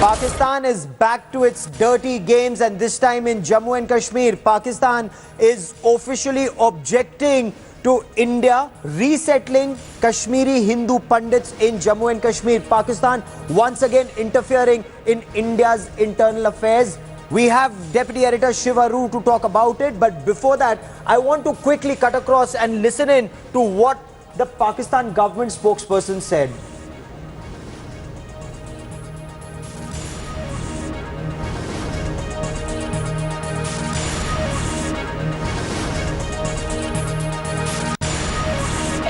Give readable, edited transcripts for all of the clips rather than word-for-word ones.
Pakistan is back to its dirty games, and this time in Jammu and Kashmir. Pakistan is officially objecting to India resettling Kashmiri Hindu Pandits in Jammu and Kashmir. Pakistan once again interfering in India's internal affairs. We have Deputy Editor Shiva Roo to talk about it, but before that, I want to quickly cut across and listen in to what the Pakistan government spokesperson said.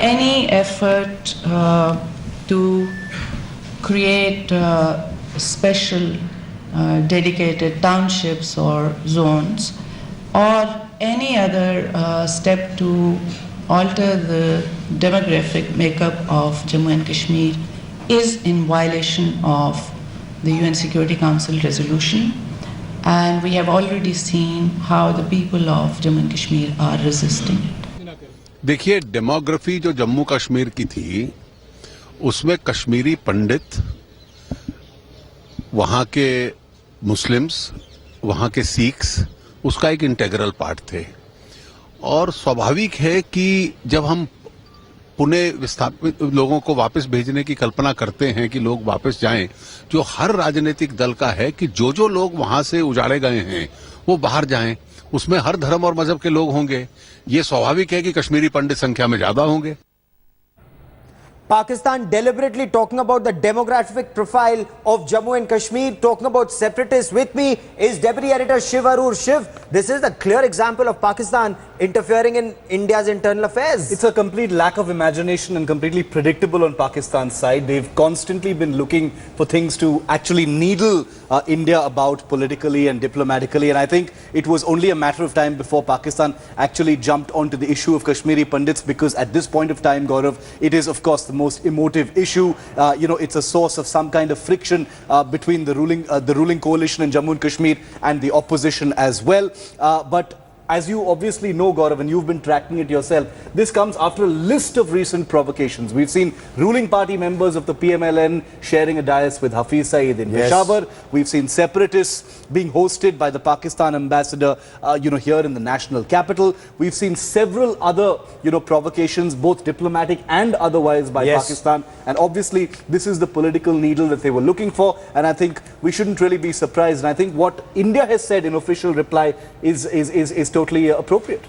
Any effort to create special dedicated townships or zones, or any other step to alter the demographic makeup of Jammu and Kashmir is in violation of the UN Security Council resolution, and we have already seen how the people of Jammu and Kashmir are resisting. देखिए, demography जो जम्मू कश्मीर की थी उसमें कश्मीरी पंडित, वहाँ के Muslims, वहाँ के Sikhs उसका एक इंटेग्रल पार्ट थे। और स्वाभाविक है कि जब हम पुणे विस्थापित लोगों को वापस भेजने की कल्पना करते हैं कि लोग वापस जाएं, जो हर राजनीतिक दल का है कि जो लोग वहां से उजाड़े गए हैं वो बाहर जाएं, उसमें हर धर्म और मजहब के लोग होंगे। ये स्वाभाविक है कि कश्मीरी पंडित संख्या में ज्यादा होंगे। Pakistan deliberately talking about the demographic profile of Jammu and Kashmir, talking about separatists. With me is Deputy Editor Shiva Roo. Shiv, this is a clear example of Pakistan interfering in India's internal affairs. It's a complete lack of imagination and completely predictable on Pakistan's side. They've constantly been looking for things to actually needle India about politically and diplomatically, and I think it was only a matter of time before Pakistan actually jumped onto the issue of Kashmiri Pandits, because at this point of time, Gaurav, it is of course the most emotive issue. It's a source of some kind of friction between the ruling coalition in Jammu and Kashmir and the opposition as well. But as you obviously know, Gaurav, and you've been tracking it yourself, this comes after a list of recent provocations. We've seen ruling party members of the PMLN sharing a dais with Hafiz Saeed in Peshawar. We've seen separatists being hosted by the Pakistan ambassador, here in the national capital. We've seen several other, provocations, both diplomatic and otherwise, by Pakistan. And obviously, this is the political needle that they were looking for. And I think we shouldn't really be surprised. And I think what India has said in official reply is totally appropriate.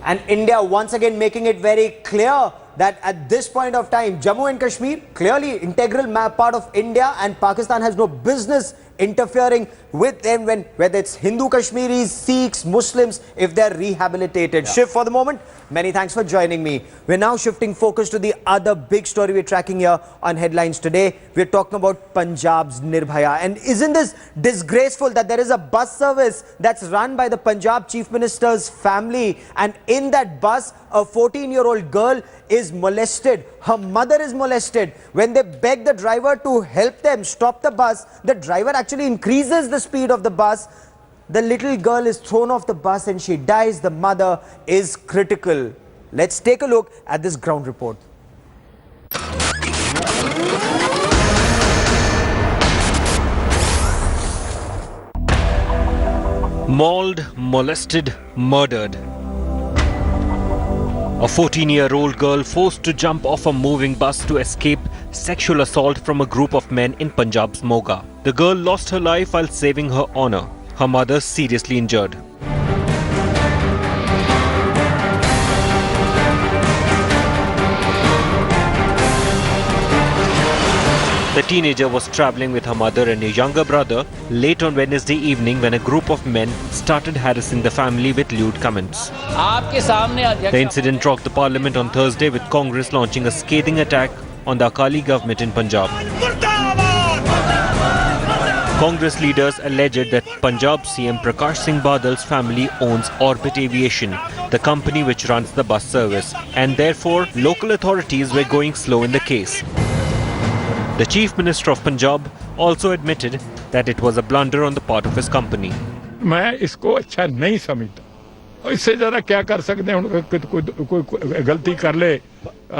And India once again making it very clear that at this point of time, Jammu and Kashmir, clearly integral part of India, and Pakistan has no business interfering with them, whether it's Hindu Kashmiris, Sikhs, Muslims, if they're rehabilitated. Yeah. Shiv, for the moment, many thanks for joining me. We're now shifting focus to the other big story we're tracking here on Headlines today. We're talking about Punjab's Nirbhaya. And isn't this disgraceful that there is a bus service that's run by the Punjab Chief Minister's family, and in that bus, a 14-year-old girl is molested. Her mother is molested. When they beg the driver to help them stop the bus, the driver actually increases the speed of the bus. The little girl is thrown off the bus and she dies. The mother is critical. Let's take a look at this ground report. Mauled, molested, murdered. A 14-year-old girl forced to jump off a moving bus to escape sexual assault from a group of men in Punjab's Moga. The girl lost her life while saving her honor. Her mother seriously injured. The teenager was traveling with her mother and a younger brother late on Wednesday evening when a group of men started harassing the family with lewd comments. The incident rocked the parliament on Thursday, with Congress launching a scathing attack on the Akali government in Punjab. Congress leaders alleged that Punjab CM Prakash Singh Badal's family owns Orbit Aviation, the company which runs the bus service, and therefore local authorities were going slow in the case. The Chief Minister of Punjab also admitted that it was a blunder on the part of his company. मैं इसको अच्छा नहीं समझता। इससे ज़्यादा क्या कर सकते हैं? कोई गलती कर ले,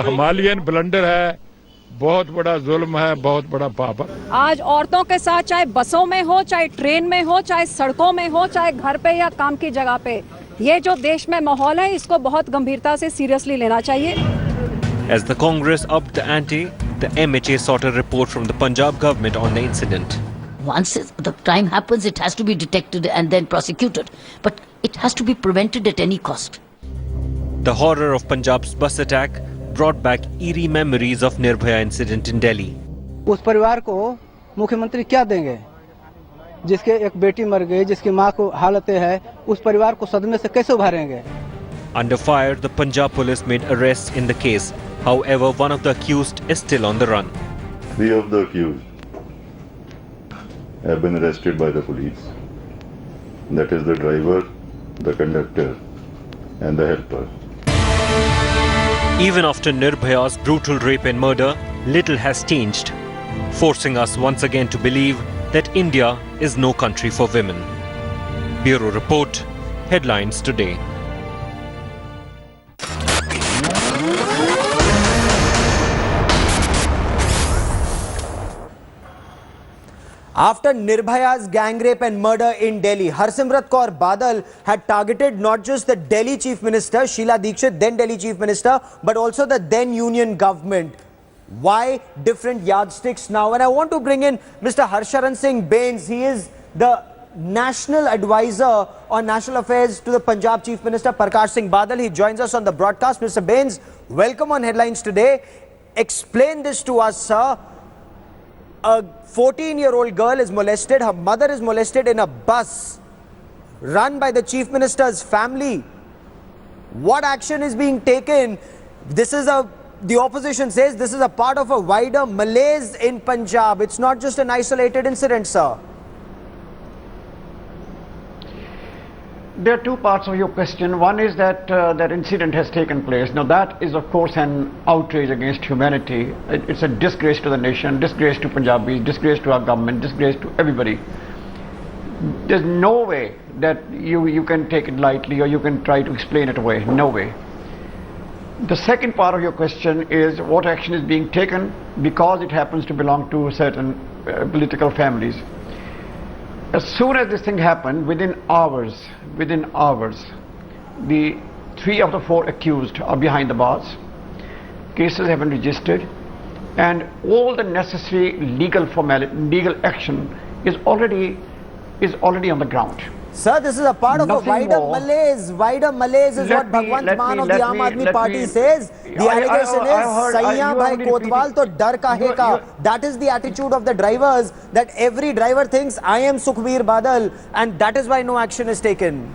हिमालयन ब्लंडर है, बहुत बड़ा जुल्म है, बहुत बड़ा पाप है। आज औरतों के साथ चाहे बसों में हो, चाहे ट्रेन में हो, चाहे सड़कों में हो, चाहे घर पे या काम की जगह पे, ये जो देश में माहौल है इसको बहुत गंभीरता से सीरियसली लेना चाहिए। As the Congress upped the ante, the MHA sought a report from the Punjab government on the incident. Once the crime happens, it has to be detected and then prosecuted. But it has to be prevented at any cost. The horror of Punjab's bus attack brought back eerie memories of Nirbhaya incident in Delhi. उस परिवार को मुख्यमंत्री क्या देंगे जिसके एक बेटी मर गई, जिसकी मां को हालत है, उस परिवार को सदमे से कैसे उभारेंगे? Under fire, the Punjab police made arrests in the case. However, one of the accused is still on the run. 3 of the accused have been arrested by the police. That is the driver, the conductor and the helper. Even after Nirbhaya's brutal rape and murder, little has changed, forcing us once again to believe that India is no country for women. Bureau Report, Headlines Today. After Nirbhaya's gang rape and murder in Delhi, Harsimrat Kaur Badal had targeted not just the Delhi Chief Minister, Sheila Dikshit, then Delhi Chief Minister, but also the then Union government. Why different yardsticks now? And I want to bring in Mr. Harsharan Singh Bains. He is the National Advisor on National Affairs to the Punjab Chief Minister, Prakash Singh Badal. He joins us on the broadcast. Mr. Bains, welcome on Headlines Today. Explain this to us, sir. A 14-year-old girl is molested, her mother is molested in a bus run by the Chief Minister's family. What action is being taken? The opposition says this is a part of a wider malaise in Punjab. It's not just an isolated incident, sir. There are two parts of your question. One is that that incident has taken place. Now that is of course an outrage against humanity. It's a disgrace to the nation, disgrace to Punjabis, disgrace to our government, disgrace to everybody. There's no way that you can take it lightly or you can try to explain it away. No way. The second part of your question is what action is being taken because it happens to belong to certain political families. As soon as this thing happened, within hours, the 3 of the 4 accused are behind the bars. Cases have been registered, and all the necessary legal action is already on the ground. Sir, this is a part of a wider malaise. Wider malaise is what Bhagwant Maan of the Aam Aadmi Party says. The allegation is, Saiya bhai Kotwal to dar kahe ka. That is the attitude of the drivers, that every driver thinks, I am Sukhbir Badal, and that is why no action is taken.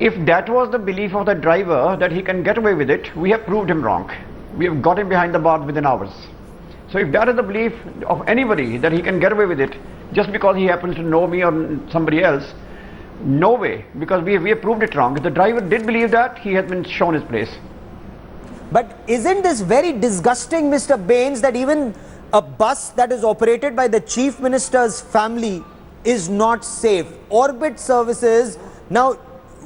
If that was the belief of the driver, that he can get away with it, we have proved him wrong. We have got him behind the bars within hours. So if that is the belief of anybody, that he can get away with it, just because he happens to know me or somebody else, no way, because we have proved it wrong. If the driver did believe that, he has been shown his place. But isn't this very disgusting, Mr. Bains, that even a bus that is operated by the Chief Minister's family is not safe? Orbit services, now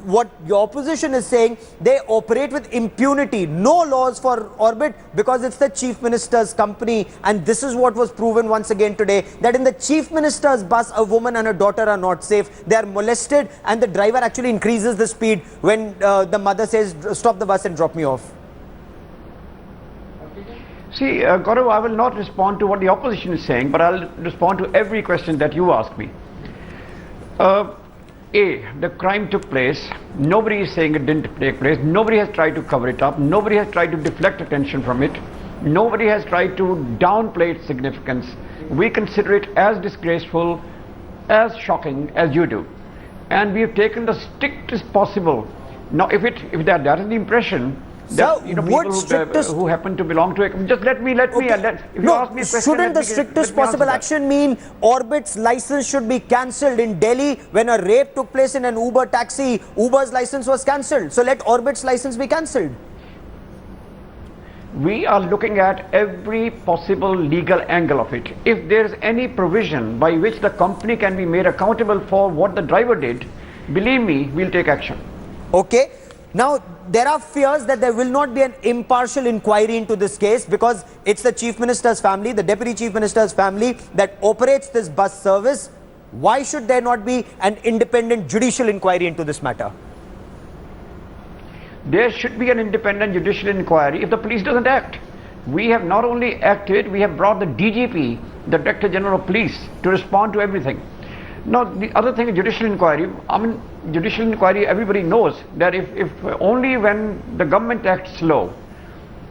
what your opposition is saying, they operate with impunity, no laws for Orbit because it's the Chief Minister's company, and this is what was proven once again today, that in the Chief Minister's bus, a woman and her daughter are not safe. They are molested, and the driver actually increases the speed when the mother says, stop the bus and drop me off. See, Gaurav, I will not respond to what the opposition is saying, but I'll respond to every question that you ask me. The crime took place. Nobody is saying it didn't take place. Nobody has tried to cover it up. Nobody has tried to deflect attention from it. Nobody has tried to downplay its significance. We consider it as disgraceful, as shocking as you do. And we have taken the strictest possible. Now, if that is the impression, that, people who happen to belong to it. Just let me. If you ask me a question, shouldn't the strictest possible action mean Orbit's license should be cancelled? In Delhi, when a rape took place in an Uber taxi, Uber's license was cancelled. So let Orbit's license be cancelled. We are looking at every possible legal angle of it. If there is any provision by which the company can be made accountable for what the driver did, believe me, we'll take action. Okay. Now, there are fears that there will not be an impartial inquiry into this case because it's the Chief Minister's family, the Deputy Chief Minister's family that operates this bus service. Why should there not be an independent judicial inquiry into this matter? There should be an independent judicial inquiry if the police doesn't act. We have not only acted, we have brought the DGP, the Director General of Police, to respond to everything. Now, the other thing is judicial inquiry. I mean, judicial inquiry, everybody knows that if only when the government acts slow,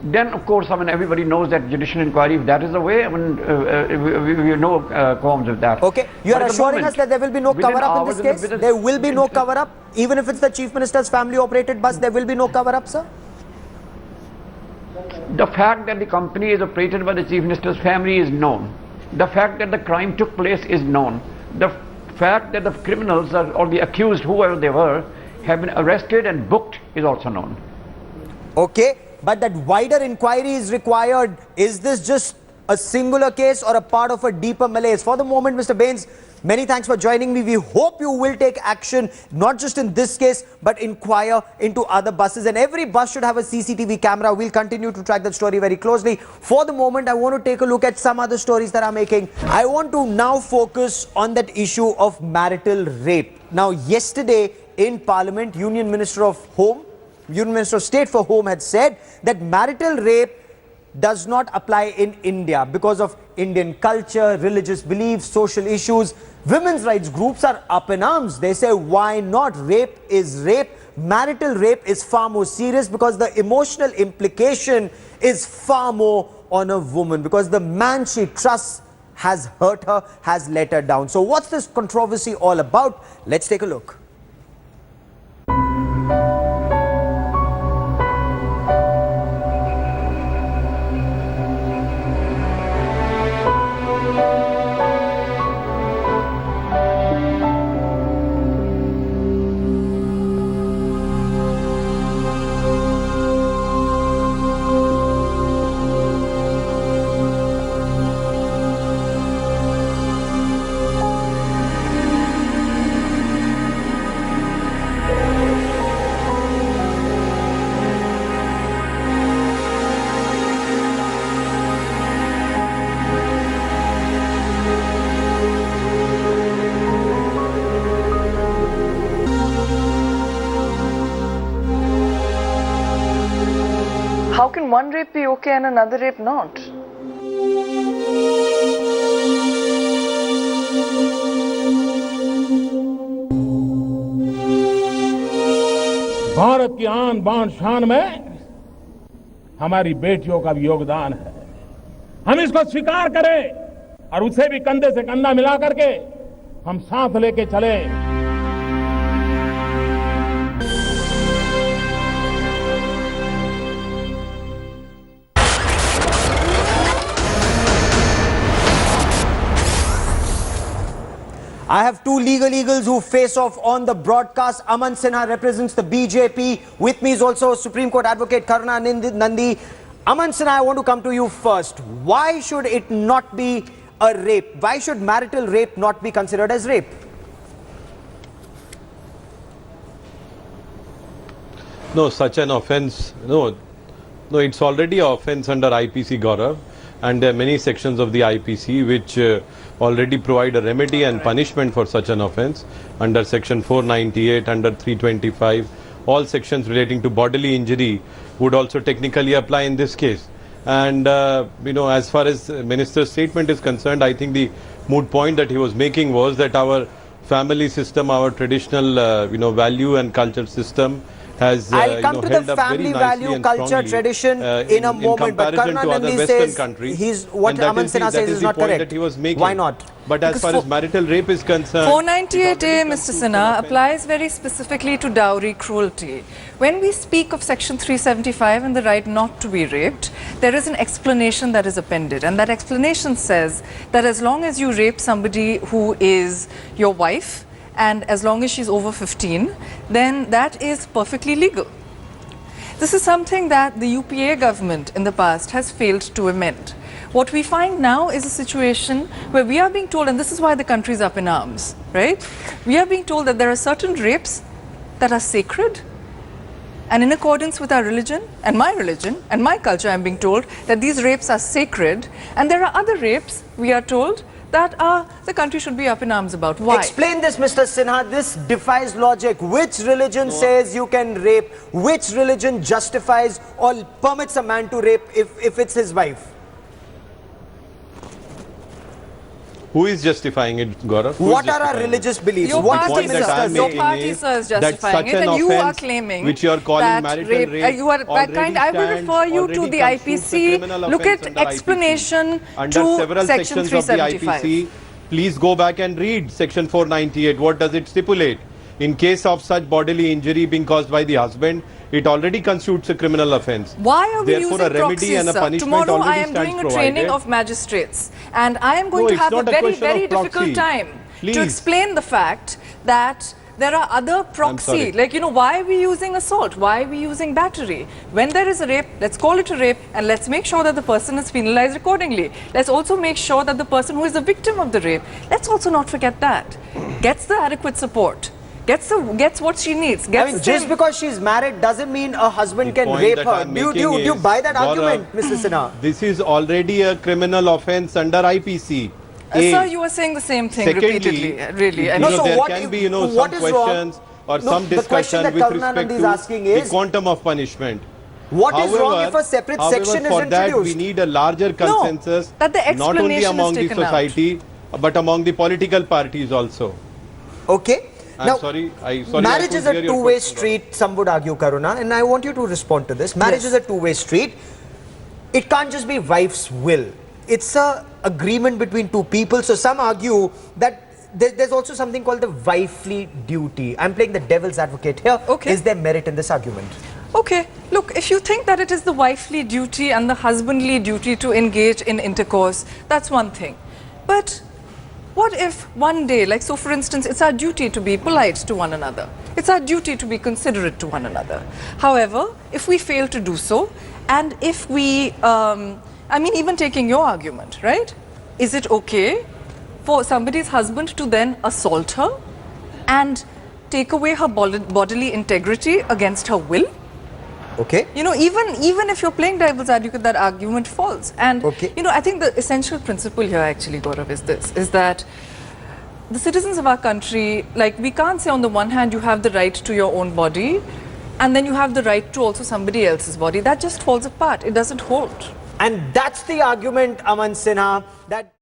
then of course, I mean, everybody knows that judicial inquiry, if that is the way, I mean, we have no qualms with that. Okay, you are assuring us that there will be no cover-up in this case? There will be no cover-up? Even if it's the Chief Minister's family-operated bus, there will be no cover-up, sir? The fact that the company is operated by the Chief Minister's family is known. The fact that the crime took place is known. The fact that the criminals or the accused, whoever they were, have been arrested and booked is also known. Okay, but that wider inquiry is required. Is this just a singular case or a part of a deeper malaise? For the moment, Mr. Bains, many thanks for joining me. We hope you will take action, not just in this case, but inquire into other buses. And every bus should have a CCTV camera. We'll continue to track that story very closely. For the moment, I want to take a look at some other stories that are making. I want to now focus on that issue of marital rape. Now, yesterday in Parliament, Union Minister of State for Home had said that marital rape does not apply in India because of Indian culture, religious beliefs, social issues. Women's rights groups are up in arms. They say, why not? Rape is rape. Marital rape is far more serious because the emotional implication is far more on a woman because the man she trusts has hurt her, has let her down. So what's this controversy all about? Let's take a look. How can one rape be okay and another rape not? Bharat की आन बान शान में हमारी बेटियों का भी योगदान है। हम इसको स्वीकार करें और उसे भी कंधे से कंधा मिला करके हम साथ लेके चले। I have two legal eagles who face off on the broadcast. Aman Sinha represents the BJP. With me is also Supreme Court advocate Karuna Nandi. Aman Sinha, I want to come to you first. Why should it not be a rape? Why should marital rape not be considered as rape? No, such an offence, no, it's already an offence under IPC, Gaurav, and there are many sections of the IPC which already provide a remedy and punishment for such an offence under section 498, under 325. All sections relating to bodily injury would also technically apply in this case. And as far as Minister's statement is concerned, I think the moot point that he was making was that our family system, our traditional value and culture system has I'll come to the family value, culture, tradition in a moment. But Karuna Nandi says what Aman Sinha says is not correct. Why not? But as far as marital rape is concerned, 498A, Mr. Sinha, applies very specifically to dowry cruelty. When we speak of Section 375 and the right not to be raped, there is an explanation that is appended. And that explanation says that as long as you rape somebody who is your wife, and as long as she's over 15, then that is perfectly legal. This is something that the UPA government in the past has failed to amend. What we find now is a situation where we are being told, and this is why the country is up in arms, right? We are being told that there are certain rapes that are sacred And in accordance with our religion and my culture, I'm being told that these rapes are sacred, and there are other rapes, we are told, that the country should be up in arms about. Why? Explain this, Mr. Sinha. This defies logic. Which religion says you can rape? Which religion justifies or permits a man to rape if it's his wife? Who is justifying it, Gaurav? What are our religious beliefs? Your What party, is the minister your party, sir, is justifying it, and you are claiming which you are calling that marital rape I will refer you to the IPC. Look at explanation under to several section sections of the 375. IPC. Please go back and read section 498. What does it stipulate? In case of such bodily injury being caused by the husband, it already constitutes a criminal offence. Why are we Therefore, using a remedy proxies, and a sir? punishment Tomorrow I already am stands doing a provided. training of magistrates, and I am going No, to it's have a not a very, question of very difficult proxy. time Please. to explain the fact that there are other proxy, sorry. like, you know, why are we using assault? Why are we using battery? When there is a rape, let's call it a rape, and let's make sure that the person is penalized accordingly. Let's also make sure that the person who is the victim of the rape, let's also not forget that, gets the adequate support. Gets what she needs. I mean, just because she's married doesn't mean a husband can rape her. Do you buy that argument, Mr. Sinha? This is already a criminal offence under IPC. Sir, you are saying the same thing repeatedly, really. You No, know, so there what can is- be, some what is wrong? questions or No, some the question discussion that with Karunanand respect is to asking the is, quantum of punishment. What is wrong if a separate section is for that we introduced? need a larger consensus, that the not only explanation is among the taken out. society, but among the political parties also. Okay. I'm sorry, marriage I is a couldn't hear your two-way question. street, some would argue, Karuna, and I want you to respond to this. Marriage Yes. is a two-way street. It can't just be wife's will. It's a agreement between two people. So some argue that there's also something called the wifely duty. I'm playing the devil's advocate here. Okay. Is there merit in this argument? Okay, look, if you think that it is the wifely duty and the husbandly duty to engage in intercourse, that's one thing. But what if one day, like, so for instance, it's our duty to be polite to one another. It's our duty to be considerate to one another. However, if we fail to do so, and if we, I mean, even taking your argument, right? Is it okay for somebody's husband to then assault her and take away her bodily integrity against her will? Okay. You know, even if you're playing devil's advocate, that argument falls. And, you know, I think the essential principle here actually, Gaurav, is this, is that the citizens of our country, like, we can't say on the one hand you have the right to your own body and then you have the right to also somebody else's body. That just falls apart. It doesn't hold. And that's the argument, Aman Sinha, that